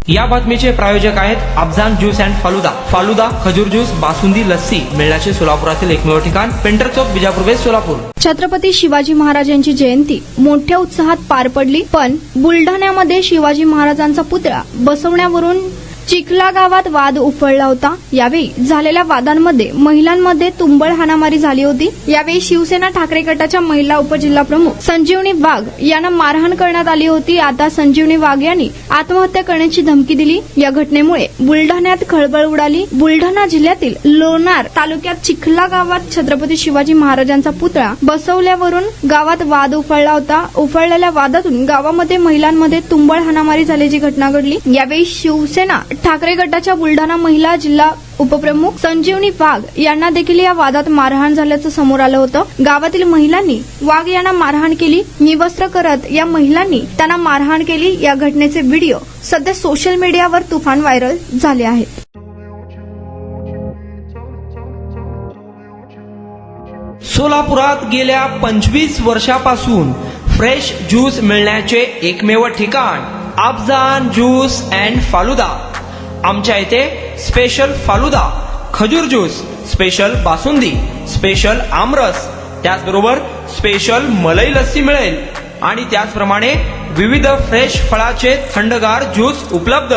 या बातमीचे प्रायोजक आहेत अफजान ज्यूस अँड फालुदा। फालुदा, खजूर ज्यूस, बासुंदी, लस्सी मिळण्याचे सोलापुरातील एकमेव ठिकाण, पेंटर चौक, बिजापूर वेस्ट, सोलापूर। छत्रपती शिवाजी महाराजांची जयंती मोठ्या उत्साहात पार पडली, पण बुलढाण्यामध्ये शिवाजी महाराजांचा पुतळा बसवण्यावरून चिखला गावात वाद उफाळला होता। यावेळी झालेल्या वादांमध्ये महिलांमध्ये तुंबळ हाणामारी झाली होती। यावेळी शिवसेना ठाकरे गटाच्या महिला उपजिल्हाप्रमुख संजीवनी वाघ यांना मारहाण करण्यात आली होती। आता संजीवनी वाघ यांनी आत्महत्या करण्याची धमकी दिली। या घटनेमुळे बुलढाण्यात खळबळ उडाली। बुलढाणा जिल्ह्यातील लोणार तालुक्यात चिखला गावात छत्रपती शिवाजी महाराजांचा पुतळा बसवल्यावरून गावात वाद उफाळला होता। उफाळलेल्या वादातून गावामध्ये महिलांमध्ये तुंबळ हाणामारी झाल्याची घटना घडली। यावेळी शिवसेना ठाकरे गटाच्या बुलढाणा महिला जिल्हा उपप्रमुख संजीवनी वाघ यांना देखील या वादात मारहाण झाल्याचं समोर आलं होतं। गावातील महिलांनी वाघ यांना मारहाण केली। निवस्त्र करत या महिलांनी त्यांना मारहाण केली। या घटनेचे व्हिडिओ सध्या सोशल मीडियावर तुफान व्हायरल झाले आहेत। सोलापुरात गेल्या 25 वर्षापासून फ्रेश ज्यूस मिळण्याचे एकमेव ठिकाण अफजान ज्यूस अँड फालुदा। आमच्या इथे स्पेशल फालुदा, खजूर ज्यूस, स्पेशल बासुंदी, स्पेशल आमरस, त्याचबरोबर स्पेशल मलाई लस्सी मिळेल आणि त्याचप्रमाणे विविध फ्रेश फळाचे थंडगार ज्यूस उपलब्ध।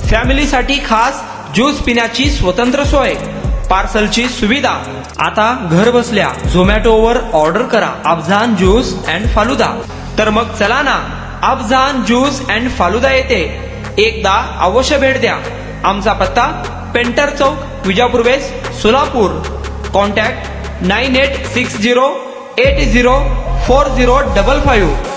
फॅमिलीसाठी खास ज्यूस पिण्याची स्वतंत्र सोय, पार्सलची सुविधा। आता घर बसल्या झोमॅटोवर ऑर्डर करा अफजान ज्यूस अँड फालुदा। तर मग चला ना अफजान ज्यूस अँड फालुदा येथे एकदा अवश्य भेट द्या। आमचा पत्ता पेंटर चौक, बिजापूर वेस्ट, सोलापूर। कॉन्टॅक्ट 9860804055।